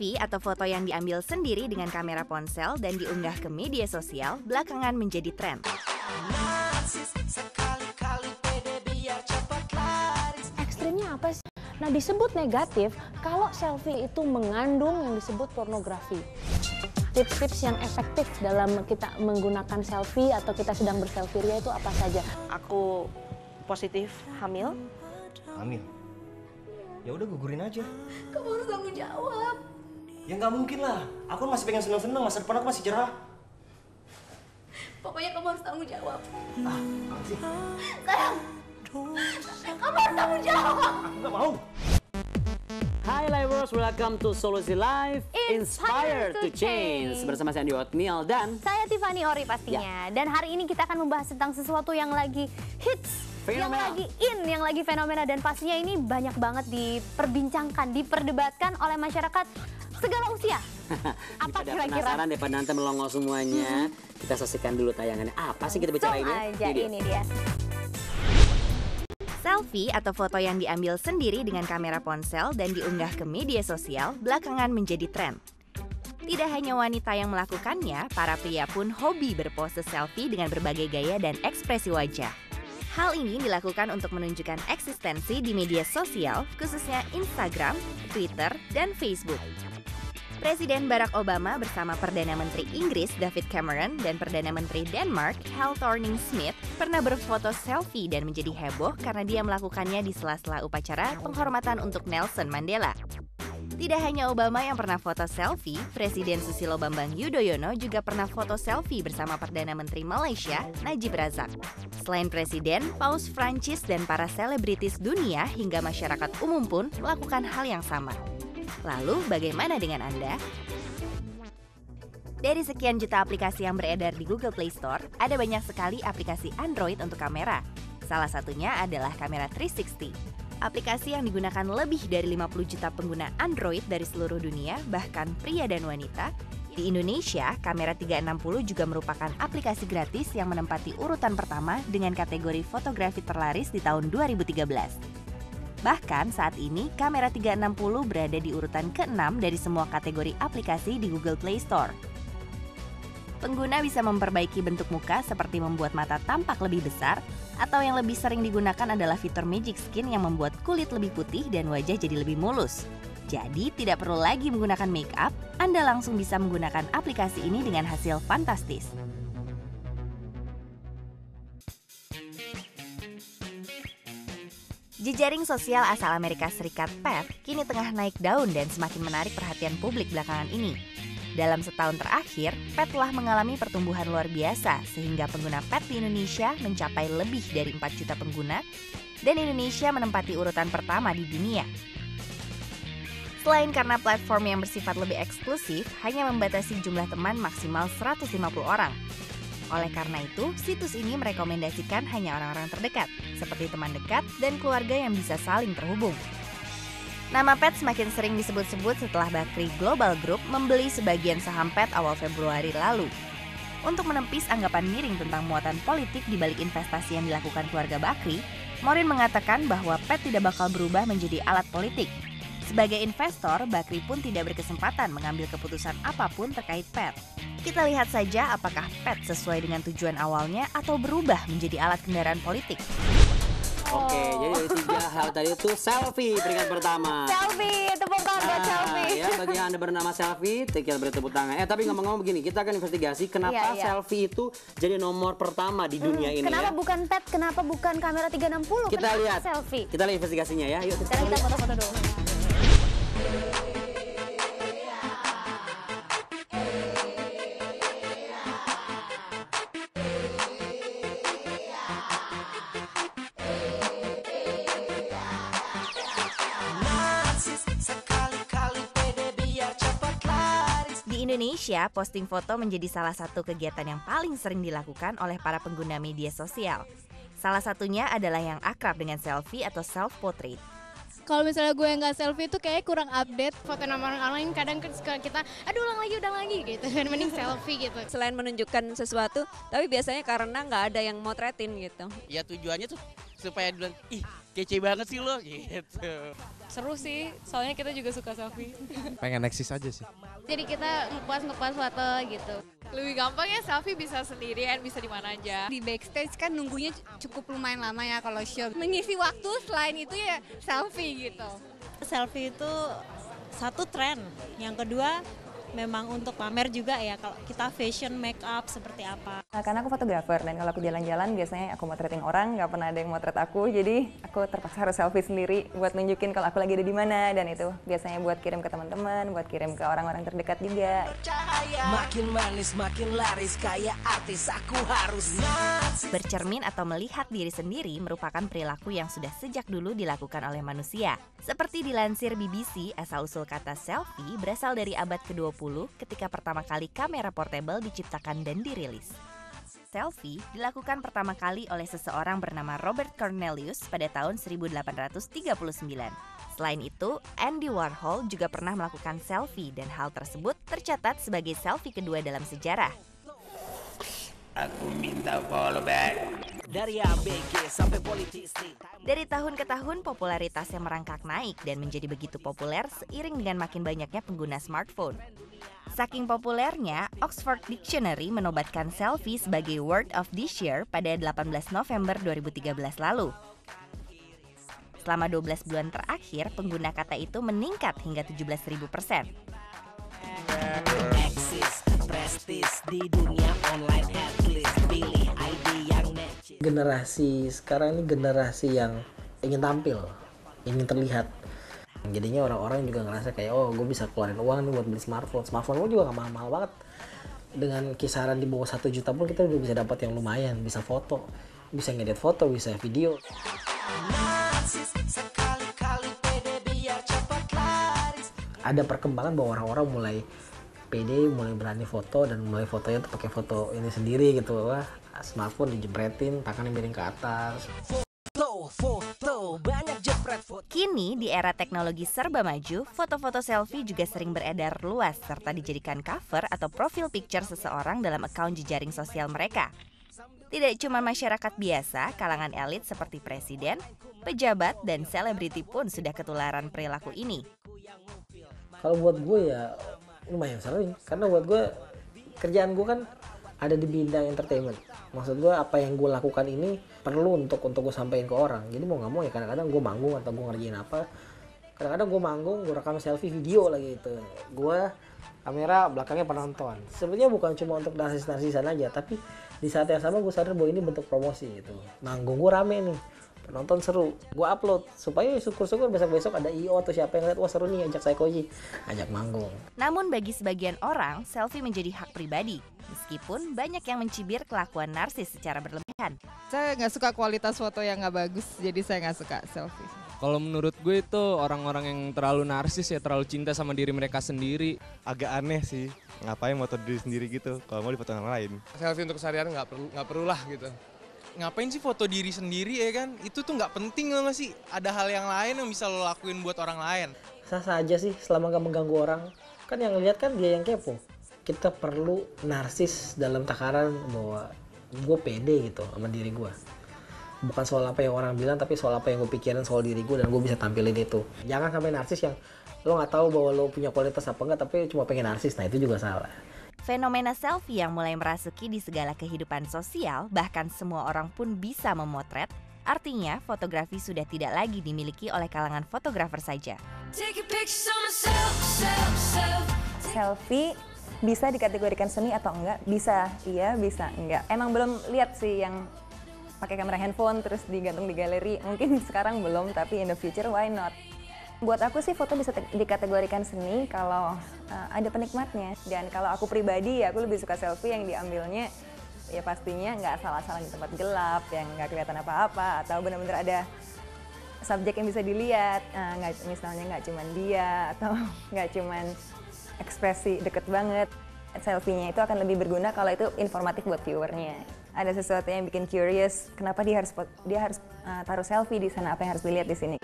Selfie atau foto yang diambil sendiri dengan kamera ponsel dan diunggah ke media sosial belakangan menjadi tren. Ekstrimnya apa sih? Nah, disebut negatif kalau selfie itu mengandung yang disebut pornografi. Tips-tips yang efektif dalam kita menggunakan selfie atau kita sedang berselfie ria itu apa saja? Aku positif hamil. Hamil? Ya udah gugurin aja. Kamu harus tanggung jawab. Ya nggak mungkin lah. Aku masih pengen seneng-seneng, masa depan aku masih cerah. Pokoknya kamu harus tanggung jawab. Apa sih? Sayang, kamu harus tanggung jawab. Aku nggak mau. Hai Livers, welcome to Solusi Live Inspired to Change. Bersama saya Andi Otmiel dan saya Tiffany Ori pastinya. Dan hari ini kita akan membahas tentang sesuatu yang lagi hits, yang lagi yang lagi fenomena, dan pastinya ini banyak banget diperbincangkan, diperdebatkan oleh masyarakat segala usia. Apa kira-kira? Penasaran daripada nanti melongo semuanya, kita saksikan dulu tayangannya. Apa sih kita bicara ini? Ini dia. Selfie atau foto yang diambil sendiri dengan kamera ponsel dan diunggah ke media sosial belakangan menjadi tren. Tidak hanya wanita yang melakukannya, para pria pun hobi berpose selfie dengan berbagai gaya dan ekspresi wajah. Hal ini dilakukan untuk menunjukkan eksistensi di media sosial, khususnya Instagram, Twitter, dan Facebook. Presiden Barack Obama bersama Perdana Menteri Inggris David Cameron dan Perdana Menteri Denmark Helle Thorning-Schmidt pernah berfoto selfie dan menjadi heboh karena dia melakukannya di sela-sela upacara penghormatan untuk Nelson Mandela. Tidak hanya Obama yang pernah foto selfie, Presiden Susilo Bambang Yudhoyono juga pernah foto selfie bersama Perdana Menteri Malaysia Najib Razak. Selain Presiden, Paus Prancis dan para selebritis dunia hingga masyarakat umum pun melakukan hal yang sama. Lalu bagaimana dengan Anda? Dari sekian juta aplikasi yang beredar di Google Play Store, ada banyak sekali aplikasi Android untuk kamera. Salah satunya adalah kamera 360. Aplikasi yang digunakan lebih dari 50 juta pengguna Android dari seluruh dunia, bahkan pria dan wanita. Di Indonesia, kamera 360 juga merupakan aplikasi gratis yang menempati urutan pertama dengan kategori fotografi terlaris di tahun 2013. Bahkan saat ini, kamera 360 berada di urutan ke-6 dari semua kategori aplikasi di Google Play Store. Pengguna bisa memperbaiki bentuk muka seperti membuat mata tampak lebih besar, atau yang lebih sering digunakan adalah fitur Magic Skin yang membuat kulit lebih putih dan wajah jadi lebih mulus. Jadi tidak perlu lagi menggunakan make up, Anda langsung bisa menggunakan aplikasi ini dengan hasil fantastis. Jejaring sosial asal Amerika Serikat Pet kini tengah naik daun dan semakin menarik perhatian publik belakangan ini. Dalam setahun terakhir, Pet telah mengalami pertumbuhan luar biasa sehingga pengguna Pet di Indonesia mencapai lebih dari 4 juta pengguna dan Indonesia menempati urutan pertama di dunia. Selain karena platform yang bersifat lebih eksklusif, hanya membatasi jumlah teman maksimal 150 orang. Oleh karena itu, situs ini merekomendasikan hanya orang-orang terdekat, seperti teman dekat dan keluarga yang bisa saling terhubung. Nama Pet semakin sering disebut-sebut setelah Bakri Global Group membeli sebagian saham Pet awal Februari lalu. Untuk menepis anggapan miring tentang muatan politik di balik investasi yang dilakukan keluarga Bakri, Morin mengatakan bahwa Pet tidak bakal berubah menjadi alat politik. Sebagai investor, Bakri pun tidak berkesempatan mengambil keputusan apapun terkait Pet. Kita lihat saja apakah Pet sesuai dengan tujuan awalnya atau berubah menjadi alat kendaraan politik. Oke, jadi dari 3 hal tadi itu selfie peringkat pertama. Selfie, tepuk tangan buat selfie. Ya, bagi yang Anda bernama selfie, kita beri tepuk tangan. Tapi ngomong-ngomong begini, kita akan investigasi kenapa selfie itu jadi nomor pertama di dunia ini. Kenapa bukan Pet, kenapa bukan kamera 360? Kita lihat selfie. Kita lihat investigasinya ya. Yuk, sekarang kita foto-foto dulu. Di Indonesia, posting foto menjadi salah satu kegiatan yang paling sering dilakukan oleh para pengguna media sosial. Salah satunya adalah yang akrab dengan selfie atau self-portrait. Kalau misalnya gue nggak selfie itu kayak kurang update. Foto nama orang lain kadang kita, aduh ulang lagi gitu. Mending selfie gitu. Selain menunjukkan sesuatu, tapi biasanya karena nggak ada yang motretin gitu. Ya tujuannya tuh supaya duluan, ih kece banget sih lo gitu. Seru sih, soalnya kita juga suka selfie. Pengen eksis aja sih. Jadi kita ngepost foto gitu. Lebih gampang ya selfie bisa sendirian, bisa di mana aja. Di backstage kan nunggunya cukup lumayan lama ya kalau show. Mengisi waktu selain itu ya selfie gitu. Selfie itu satu tren, yang kedua memang untuk pamer juga ya, kalau kita fashion, make up seperti apa. Nah, karena aku fotografer dan kalau aku jalan-jalan biasanya aku motretin orang, nggak pernah ada yang motret aku, jadi aku terpaksa harus selfie sendiri buat nunjukin kalau aku lagi ada di mana, dan itu biasanya buat kirim ke teman-teman, buat kirim ke orang-orang terdekat juga. Makin manis, makin laris, kayak artis aku harus. Bercermin atau melihat diri sendiri merupakan perilaku yang sudah sejak dulu dilakukan oleh manusia. Seperti dilansir BBC, asal-usul kata selfie berasal dari abad ke-20 ketika pertama kali kamera portable diciptakan dan dirilis. Selfie dilakukan pertama kali oleh seseorang bernama Robert Cornelius pada tahun 1839. Selain itu, Andy Warhol juga pernah melakukan selfie dan hal tersebut tercatat sebagai selfie kedua dalam sejarah. Aku minta follow back. Dari ABG sampai politisi. Dari tahun ke tahun popularitasnya merangkak naik dan menjadi begitu populer seiring dengan makin banyaknya pengguna smartphone. Saking populernya, Oxford Dictionary menobatkan selfie sebagai word of this year pada 18 November 2013 lalu. Selama 12 bulan terakhir, pengguna kata itu meningkat hingga 17.000%. Eksis, prestis di dunia online, at least pilih ID yang match. Generasi sekarang ini generasi yang ingin tampil, ingin terlihat. Jadinya orang-orang juga ngerasa kayak, oh gue bisa keluarin uang nih buat beli smartphone. Smartphone gue juga gak mahal-mahal banget. Dengan kisaran di bawah 1 juta pun kita udah bisa dapat yang lumayan. Bisa foto, bisa ngedit foto, bisa video. Ada perkembangan bahwa orang-orang mulai pede, mulai berani foto, dan mulai fotonya tuh pakai foto ini sendiri gitu. Wah, smartphone dijepretin, tangannya miring ke atas. Kini di era teknologi serba maju, foto-foto selfie juga sering beredar luas serta dijadikan cover atau profil picture seseorang dalam akun jejaring sosial mereka. Tidak cuma masyarakat biasa, kalangan elit seperti presiden, pejabat, dan selebriti pun sudah ketularan perilaku ini. Kalau buat gue ya lumayan sering, karena buat gue kerjaan gue kan ada di bidang entertainment. Maksud gue apa yang gue lakukan ini perlu untuk gue sampaikan ke orang. Jadi mau nggak mau ya kadang-kadang gue manggung atau gue ngerjain apa. Kadang-kadang gue manggung, gue rekam selfie video lagi gitu. Gue kamera belakangnya penonton. Sebenarnya bukan cuma untuk narsis-narsisan aja, tapi di saat yang sama gue sadar bahwa ini bentuk promosi gitu. Manggung gue rame nih, penonton seru, gue upload supaya syukur-syukur besok-besok ada IO atau siapa yang lihat, wah seru nih ajak Saikoji, ajak manggung. Namun bagi sebagian orang, selfie menjadi hak pribadi, meskipun banyak yang mencibir kelakuan narsis secara berlebihan. Saya nggak suka kualitas foto yang nggak bagus, jadi saya nggak suka selfie. Kalau menurut gue itu orang-orang yang terlalu narsis ya, terlalu cinta sama diri mereka sendiri. Agak aneh sih, ngapain foto diri sendiri gitu, kalau mau difoto orang lain. Selfie untuk seharian nggak perlu lah gitu. Ngapain sih foto diri sendiri ya kan? Itu tuh nggak penting nggak sih? Ada hal yang lain yang bisa lo lakuin buat orang lain. Sah-sah aja sih selama nggak mengganggu orang. Kan yang lihat kan dia yang kepo. Kita perlu narsis dalam takaran bahwa gue pede gitu sama diri gue. Bukan soal apa yang orang bilang, tapi soal apa yang gue pikirin soal diri gue dan gue bisa tampilin itu. Jangan sampai narsis yang lo nggak tahu bahwa lo punya kualitas apa enggak, tapi cuma pengen narsis. Nah itu juga salah. Fenomena selfie yang mulai merasuki di segala kehidupan sosial, bahkan semua orang pun bisa memotret, artinya fotografi sudah tidak lagi dimiliki oleh kalangan fotografer saja. Selfie bisa dikategorikan seni atau enggak? Bisa, iya bisa, enggak. Emang belum lihat sih yang pakai kamera handphone terus digantung di galeri. Mungkin sekarang belum, tapi in the future why not? Buat aku sih foto bisa dikategorikan seni kalau ada penikmatnya. Dan kalau aku pribadi ya aku lebih suka selfie yang diambilnya ya pastinya nggak asal-asalan di tempat gelap, yang nggak kelihatan apa-apa, atau benar-benar ada subjek yang bisa dilihat. Misalnya nggak cuman dia, atau nggak cuman ekspresi deket banget. Selfie-nya itu akan lebih berguna kalau itu informatif buat viewernya. Ada sesuatu yang bikin curious, kenapa dia harus taruh selfie di sana, apa yang harus dilihat di sini.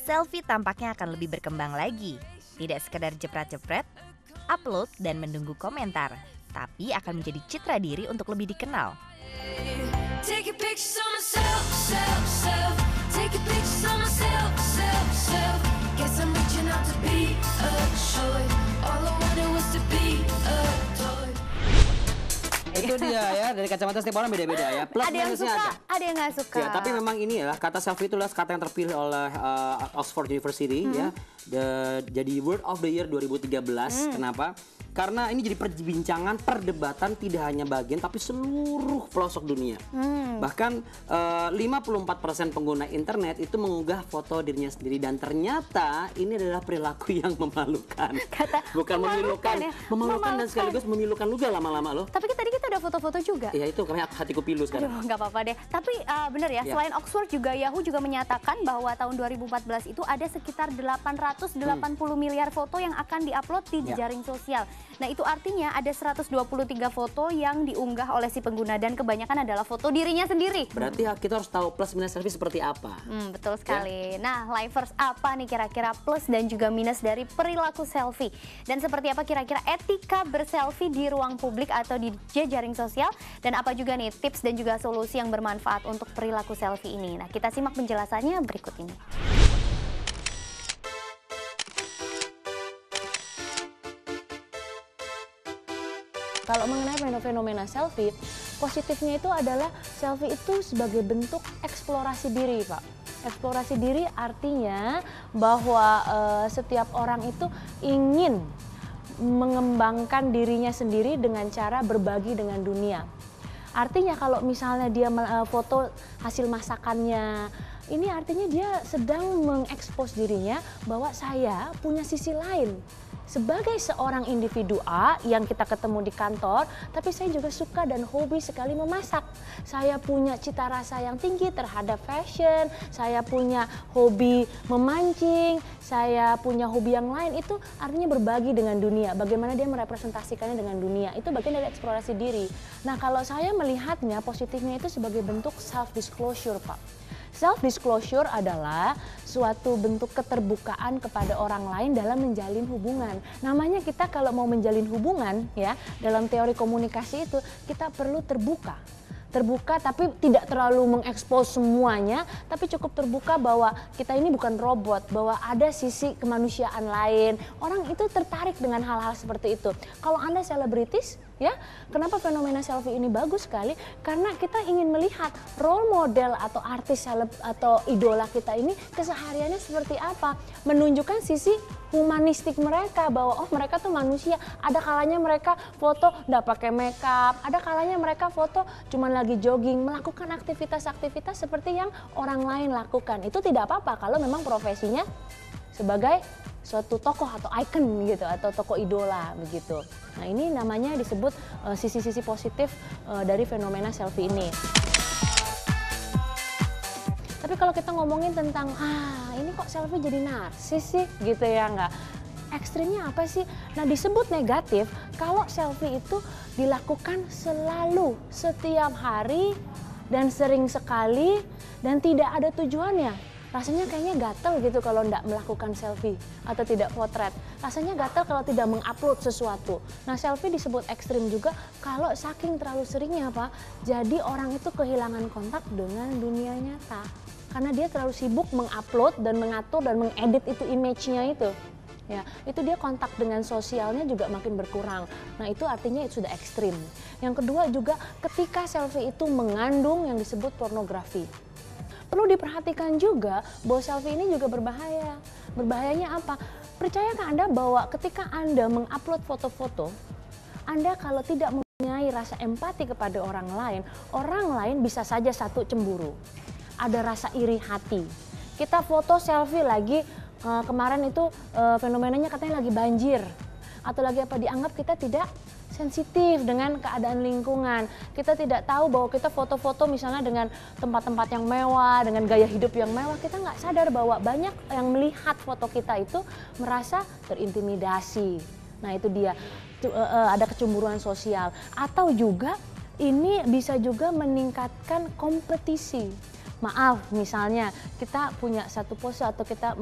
Selfie tampaknya akan lebih berkembang lagi. Tidak sekedar jepret-jepret, upload dan menunggu komentar, tapi akan menjadi citra diri untuk lebih dikenal. Taking pictures of myself, self. Taking pictures of myself, self. Guess I'm reaching out to be a joy. All I wanted was to be a toy. Itu dia ya, dari kacamata setiap orang beda-beda ya. Plus Ada yang suka, ada yang nggak suka. Ya, tapi memang ini ya, kata selfie itu adalah kata yang terpilih oleh Oxford University ya. Jadi Word of the Year 2013. Kenapa? Karena ini jadi perbincangan, perdebatan tidak hanya bagian tapi seluruh pelosok dunia. Bahkan 54% pengguna internet itu mengunggah foto dirinya sendiri dan ternyata ini adalah perilaku yang memalukan. Bukan memilukan, ya? Memalukan dan sekaligus memilukan juga lama-lama loh. Tapi tadi kita udah foto-foto juga. Ya itu karena hatiku pilu sekarang. Aduh, nggak apa-apa deh. Tapi bener ya, selain Oxford juga Yahoo juga menyatakan bahwa tahun 2014 itu ada sekitar 880 miliar foto yang akan diupload di jejaring sosial. Nah itu artinya ada 123 foto yang diunggah oleh si pengguna dan kebanyakan adalah foto dirinya sendiri. Berarti kita harus tahu plus minus selfie seperti apa. Betul sekali. Nah lifers, apa nih kira-kira plus dan juga minus dari perilaku selfie? Dan seperti apa kira-kira etika berselfie di ruang publik atau di jejaring sosial? Dan apa juga nih tips dan juga solusi yang bermanfaat untuk perilaku selfie ini? Nah kita simak penjelasannya berikut ini. Kalau mengenai fenomena selfie, positifnya itu adalah selfie itu sebagai bentuk eksplorasi diri, Pak. Eksplorasi diri artinya bahwa setiap orang itu ingin mengembangkan dirinya sendiri dengan cara berbagi dengan dunia. Artinya kalau misalnya dia foto hasil masakannya, ini artinya dia sedang mengekspos dirinya bahwa saya punya sisi lain. Sebagai seorang individu A yang kita ketemu di kantor, tapi saya juga suka dan hobi sekali memasak. Saya punya cita rasa yang tinggi terhadap fashion, saya punya hobi memancing, saya punya hobi yang lain. Itu artinya berbagi dengan dunia, bagaimana dia merepresentasikannya dengan dunia. Itu bagian dari eksplorasi diri. Nah kalau saya melihatnya positifnya itu sebagai bentuk self-disclosure, Pak. Self-disclosure adalah suatu bentuk keterbukaan kepada orang lain dalam menjalin hubungan. Namanya kita kalau mau menjalin hubungan ya, dalam teori komunikasi itu kita perlu terbuka. Terbuka tapi tidak terlalu mengekspos semuanya, tapi cukup terbuka bahwa kita ini bukan robot, bahwa ada sisi kemanusiaan lain. Orang itu tertarik dengan hal-hal seperti itu. Kalau Anda selebritis, ya, kenapa fenomena selfie ini bagus sekali? Karena kita ingin melihat role model atau artis atau idola kita ini kesehariannya seperti apa, menunjukkan sisi humanistik mereka bahwa oh mereka tuh manusia. Ada kalanya mereka foto nggak pakai makeup, ada kalanya mereka foto cuman lagi jogging, melakukan aktivitas-aktivitas seperti yang orang lain lakukan. Itu tidak apa-apa kalau memang profesinya sebagai suatu tokoh atau icon gitu atau tokoh idola begitu. Nah ini namanya disebut sisi-sisi positif dari fenomena selfie ini. Tapi kalau kita ngomongin tentang ini kok selfie jadi narsis sih gitu ya, nggak ekstrimnya apa sih? Nah disebut negatif kalau selfie itu dilakukan selalu, setiap hari dan sering sekali dan tidak ada tujuannya. Rasanya kayaknya gatel gitu kalau tidak melakukan selfie atau tidak potret. Rasanya gatel kalau tidak mengupload sesuatu. Nah selfie disebut ekstrim juga kalau saking terlalu seringnya Pak. Jadi orang itu kehilangan kontak dengan dunia nyata. Karena dia terlalu sibuk mengupload dan mengatur dan mengedit itu image-nya itu. Ya, itu dia kontak dengan sosialnya juga makin berkurang. Nah itu artinya itu sudah ekstrim. Yang kedua juga ketika selfie itu mengandung yang disebut pornografi. Perlu diperhatikan juga bahwa selfie ini juga berbahaya. Berbahayanya apa? Percayakah Anda bahwa ketika Anda mengupload foto-foto, Anda kalau tidak mempunyai rasa empati kepada orang lain bisa saja satu cemburu. Ada rasa iri hati. Kita foto selfie lagi, kemarin itu fenomenanya katanya lagi banjir. Atau lagi apa, dianggap kita tidak sensitif dengan keadaan lingkungan. Kita tidak tahu bahwa kita foto-foto misalnya dengan tempat-tempat yang mewah, dengan gaya hidup yang mewah. Kita nggak sadar bahwa banyak yang melihat foto kita itu merasa terintimidasi. Nah itu dia, ada kecemburuan sosial. Atau juga ini bisa juga meningkatkan kompetisi. Maaf, misalnya kita punya satu pose atau kita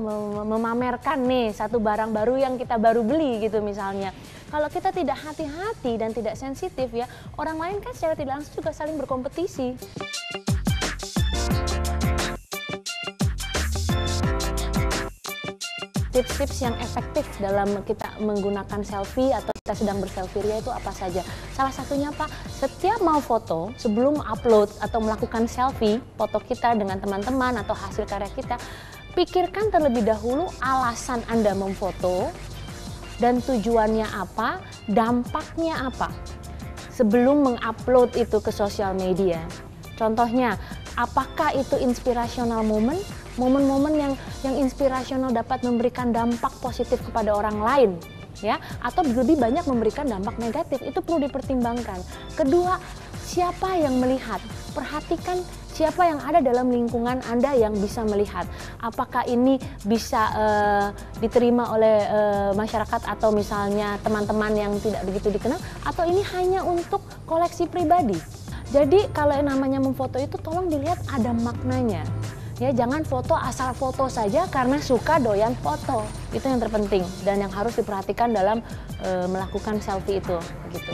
memamerkan nih satu barang baru yang kita baru beli gitu misalnya. Kalau kita tidak hati-hati dan tidak sensitif ya, orang lain kan secara tidak langsung juga saling berkompetisi. Tips-tips yang efektif dalam kita menggunakan selfie atau kita sedang berselfie ria itu apa saja? Salah satunya Pak, setiap mau foto, sebelum upload atau melakukan selfie, foto kita dengan teman-teman atau hasil karya kita, pikirkan terlebih dahulu alasan Anda memfoto dan tujuannya apa, dampaknya apa sebelum mengupload itu ke sosial media. Contohnya, apakah itu inspirational moment? Momen-momen yang inspirasional dapat memberikan dampak positif kepada orang lain, ya, atau lebih banyak memberikan dampak negatif, itu perlu dipertimbangkan. Kedua, siapa yang melihat? Perhatikan siapa yang ada dalam lingkungan Anda yang bisa melihat. Apakah ini bisa diterima oleh masyarakat atau misalnya teman-teman yang tidak begitu dikenal, atau ini hanya untuk koleksi pribadi. Jadi kalau yang namanya memfoto itu tolong dilihat ada maknanya. Ya, jangan foto asal foto saja karena suka doyan foto. Itu yang terpenting dan yang harus diperhatikan dalam melakukan selfie itu, gitu.